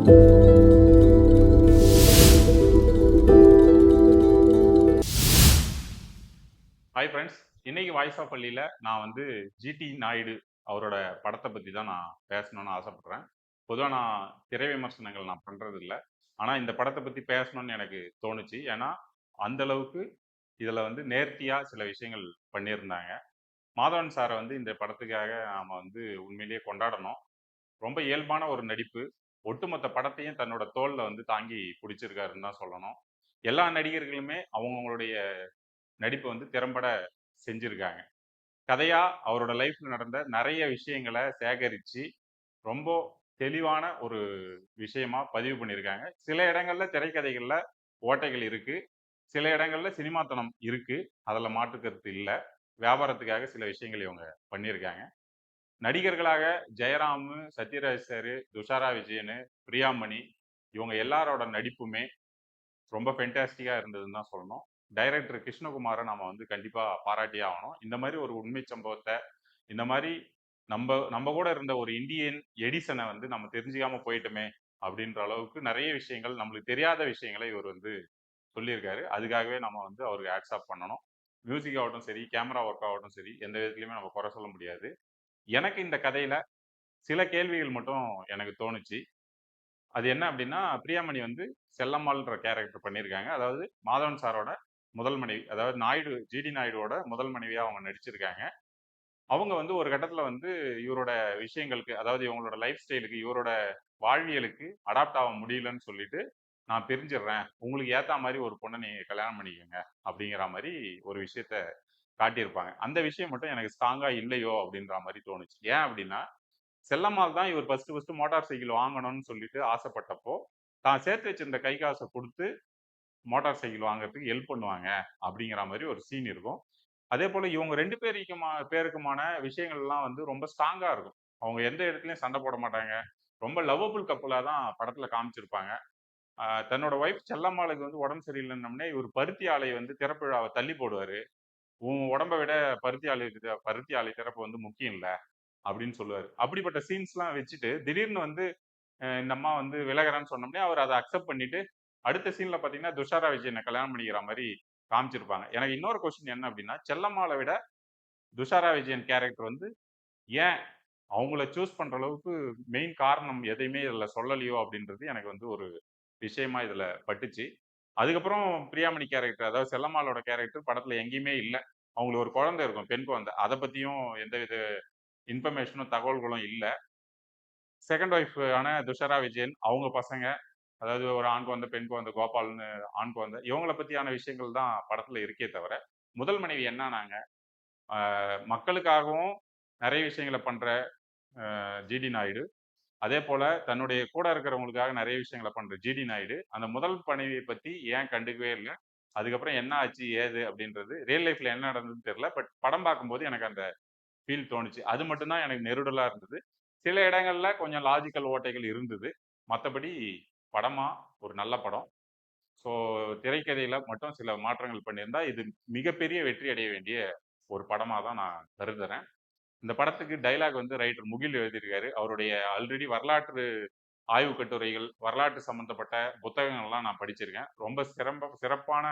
Hi friends. இன்னைக்கு voice of பள்ளியில் நான் வந்து ஜிடி நாயுடு அவரோட படத்தை பற்றி தான் நான் பேசணும்னு ஆசைப்பட்றேன். பொதுவாக நான் திரை விமர்சனங்கள் நான் பண்ணுறது இல்லை. ஆனால் இந்த படத்தை பற்றி பேசணும்னு எனக்கு தோணுச்சு. ஏன்னா அந்த அளவுக்கு இதில் வந்து நேர்த்தியாக சில விஷயங்கள் பண்ணியிருந்தாங்க. மாதவன் சாரை வந்து இந்த படத்துக்காக நாம் வந்து உண்மையிலேயே கொண்டாடணும். ரொம்ப இயல்பான ஒரு நடிப்பு. ஒட்டுமொத்த படத்தையும் தன்னோட தோளில் வந்து தாங்கி பிடிச்சிருக்காருன்னு தான் சொல்லணும். எல்லா நடிகர்களுமே அவங்கவுங்களுடைய நடிப்பை வந்து திறம்பட செஞ்சிருக்காங்க. கதையா அவரோட லைஃப்ல நடந்த நிறைய விஷயங்களை சேகரிச்சு ரொம்ப தெளிவான ஒரு விஷயமா பதிவு பண்ணியிருக்காங்க. சில இடங்கள்ல திரைக்கதைகள்ல ஓட்டைகள் இருக்கு. சில இடங்கள்ல சினிமாத்தனம் இருக்கு. அதுல மாற்று கருத்து இல்ல. வியாபாரத்துக்காக சில விஷயங்கள் இவங்க பண்ணியிருக்காங்க. நடிகர்களாக ஜெயராமு, சத்யராஜ் சாரு, துஷாரா விஜயனு, பிரியாமணி இவங்க எல்லாரோட நடிப்புமே ரொம்ப ஃபென்டாஸ்டிக்கா இருந்ததுன்னு தான் சொல்லணும். டைரக்டர் கிருஷ்ணகுமாரை நாம வந்து கண்டிப்பா பாராட்டியே ஆகணும். இந்த மாதிரி ஒரு உண்மை சம்பவத்தை, இந்த மாதிரி நம்ம நம்ம கூட இருந்த ஒரு இந்தியன் எடிசனை வந்து நம்ம தெரிஞ்சுக்காம போயிட்டோமே அப்படின்ற அளவுக்கு நிறைய விஷயங்கள், நம்மளுக்கு தெரியாத விஷயங்களை இவர் வந்து சொல்லியிருக்காரு. அதுக்காகவே நம்ம வந்து அவருக்கு ஹேட்ஸ் ஆஃப் பண்ணணும். மியூசிக் ஆகட்டும் சரி, கேமரா ஒர்க் ஆகட்டும் சரி, எந்த விதத்துலையுமே நம்ம குறை சொல்ல முடியாது. எனக்கு இந்த கதையில சில கேள்விகள் மட்டும் எனக்கு தோணுச்சு. அது என்ன அப்படின்னா, பிரியாமணி வந்து செல்லம்மாள்ன்ற கேரக்டர் பண்ணியிருக்காங்க. அதாவது மாதவன் சாரோட முதல் மனைவி. அதாவது நாயுடு, ஜிடி நாயுடுவோட முதல் மனைவியா அவங்க நடிச்சிருக்காங்க. அவங்க வந்து ஒரு கட்டத்துல வந்து இவரோட விஷயங்களுக்கு, அதாவது இவங்களோட லைஃப் ஸ்டைலுக்கு, இவரோட வாழ்வியலுக்கு அடாப்ட் ஆக முடியலன்னு சொல்லிட்டு, நான் பிரிஞ்சிடுறேன். உங்களுக்கு ஏத்தா மாதிரி ஒரு பொண்ணை நீங்க கல்யாணம் பண்ணிக்கோங்க அப்படிங்கிற மாதிரி ஒரு விஷயத்த காட்டியிருப்பாங்க. அந்த விஷயம் மட்டும் எனக்கு ஸ்ட்ராங்கா இல்லையோ அப்படின்ற மாதிரி தோணுச்சு. ஏன் அப்படின்னா, செல்லம்மாள் தான் இவர் ஃபர்ஸ்ட் ஃபர்ஸ்ட் மோட்டார் சைக்கிள் வாங்கணும்னு சொல்லிட்டு ஆசைப்பட்டப்போ, தான் சேர்த்து வச்சிருந்த கை காசை கொடுத்து மோட்டார் சைக்கிள் வாங்குறதுக்கு ஹெல்ப் பண்ணுவாங்க அப்படிங்கிற மாதிரி ஒரு சீன் இருக்கும். அதே போல இவங்க 2 பேருக்குமான விஷயங்கள்லாம் வந்து ரொம்ப ஸ்ட்ராங்கா இருக்கும். அவங்க எந்த இடத்துலயும் சண்டை போட மாட்டாங்க. ரொம்ப லவ்வபிள் கப்புலா தான் படத்துல காமிச்சிருப்பாங்க. தன்னோட ஒய்ஃப் செல்லம்மாளுக்கு வந்து உடம்பு சரியில்லைன்னோனே, இவர் பருத்தி ஆலை வந்து திறப்பு விழாவை தள்ளி போடுவாரு. "உன் உடம்ப விட பருத்தி ஆலை திறப்பு வந்து முக்கியம் இல்ல" அப்படின்னு சொல்லுவாரு. அப்படிப்பட்ட சீன்ஸ்லாம் வச்சுட்டு, திடீர்னு வந்து இந்த அம்மா வந்து விலகுறேன்னு சொன்னோனே, அவர் அத அக்செப்ட் பண்ணிட்டு, அடுத்த சீன்ல பார்த்தீங்கன்னா, துஷாரா விஜயன கல்யாணம் பண்ணிக்கிற மாரி காமிச்சிருப்பாங்க. எனக்கு இன்னொரு கொஸ்டின் என்ன அப்படின்னா, செல்லம்மாள விட துஷாரா விஜயன் கேரக்டர் வந்து ஏன் அவங்கள சூஸ் பண்ற அளவுக்கு மெயின் காரணம் எதையுமே இதுல சொல்லலையோ அப்படின்றது எனக்கு வந்து ஒரு விஷயமா இதுல பட்டுச்சு. அதுக்கப்புறம் பிரியாமணி கேரக்டர், அதாவது செல்லம்மாளோட கேரக்டர் படத்துல எங்கேயுமே இல்ல. அவங்களுக்கு ஒரு குழந்தை இருக்கும், பெண் குழந்தை. அத பத்தியும் எந்தவித இன்ஃபர்மேஷனும், தகவல்களும் இல்ல. செகண்ட் ஒய்ஃப் ஆன துஷாரா விஜயன், அவங்க பசங்க, அதாவது ஒரு ஆண் குழந்தை, பெண் குழந்தை, கோபால்னு ஆண் குழந்தை. இவங்கள பத்தியான விஷயங்கள் தான் படத்துல இருக்கே தவிர, முதல் மனைவி என்னானாங்க, மக்களுக்காகவும் நிறைய விஷயங்கள பண்ற ஜிடி நாயுடு. அதே போல தன்னுடைய கூட இருக்கிறவங்களுக்காக நிறைய விஷயங்கள பண்ற ஜிடி நாயுடு, அந்த முதல் மனைவியை பத்தி ஏன் கண்டுக்கவே இல்ல? அதுக்கப்புறம் என்ன ஆச்சு, ஏது அப்படின்றது ரியல் லைஃப்ல என்ன நடந்ததுன்னு தெரியல. பட் படம் பார்க்கும்போது எனக்கு அந்த ஃபீல் தோணுச்சு. அது மட்டும் தான் எனக்கு நெருடலா இருந்தது. சில இடங்கள்ல கொஞ்சம் லாஜிக்கல் ஓட்டைகள் இருந்தது. மத்தபடி படமா ஒரு நல்ல படம். ஸோ திரைக்கதையில மட்டும் சில மாற்றங்கள் பண்ணியிருந்தா, இது மிகப்பெரிய வெற்றி அடைய வேண்டிய ஒரு படமா தான் நான் கருதுறேன். இந்த படத்துக்கு டயலாக் வந்து ரைட்டர் முகில் எழுதியிருக்காரு. அவருடைய ஆல்ரெடி வரலாற்று ஆய்வு கட்டுரைகள், வரலாற்று சம்பந்தப்பட்ட புத்தகங்கள்லாம் நான் படிச்சிருக்கேன். ரொம்ப சிறப்பான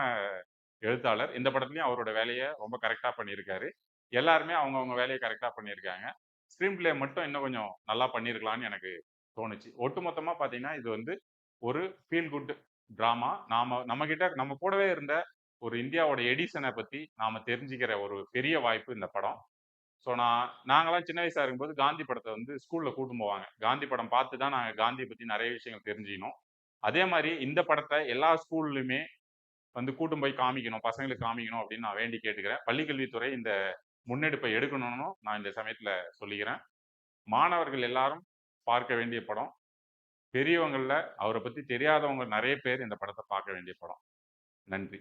எழுத்தாளர். இந்த படத்துலயும் அவரோட வேலைய ரொம்ப கரெக்ட்டா பண்ணியிருக்காரு. எல்லாருமே அவங்கவங்க வேலைய கரெக்ட்டா பண்ணியிருக்காங்க. ஸ்க்ரீன் பிளே மட்டும் இன்னும் கொஞ்சம் நல்லா பண்ணியிருக்கலாம்னு எனக்கு தோணுச்சு. ஒட்டுமொத்தமா பார்த்தீங்கன்னா, இது வந்து ஒரு ஃபீல் குட் டிராமா. நம்மகிட்ட நம்ம கூடவே இருந்த ஒரு இந்தியாவோட எடிசன பத்தி நாம தெரிஞ்சுக்கிற ஒரு பெரிய வாய்ப்பு இந்த படம். ஸோ நாங்கலாம் சின்ன வயசா இருக்கும்போது காந்தி படத்த வந்து ஸ்கூல்ல கூட்டின்னு போவாங்க. காந்தி படம் பார்த்து தான் நாங்க காந்திய பத்தி நெறைய விஷயங்கள் தெரிஞ்சுக்கினோம். அதே மாரி இந்த படத்த எல்லா ஸ்கூல்லயுமே வந்து கூட்டின்னு போய் காமிக்கணும், பசங்களுக்கு காமிக்கணும் அப்படின்னு நான் வேண்டி கேட்டுக்கிறேன். பள்ளிக்கல்வித்துறை இந்த முன்னெடுப்பை எடுக்கணும்னு நான் இந்த சமயத்துல சொல்லிக்கிறேன். மாணவர்கள் எல்லாரும் பார்க்க வேண்டிய படம். பெரியவங்கள்ல அவர பத்தி தெரியாதவங்க நெறைய பேர் இந்த படத்த பார்க்க வேண்டிய படம். நன்றி.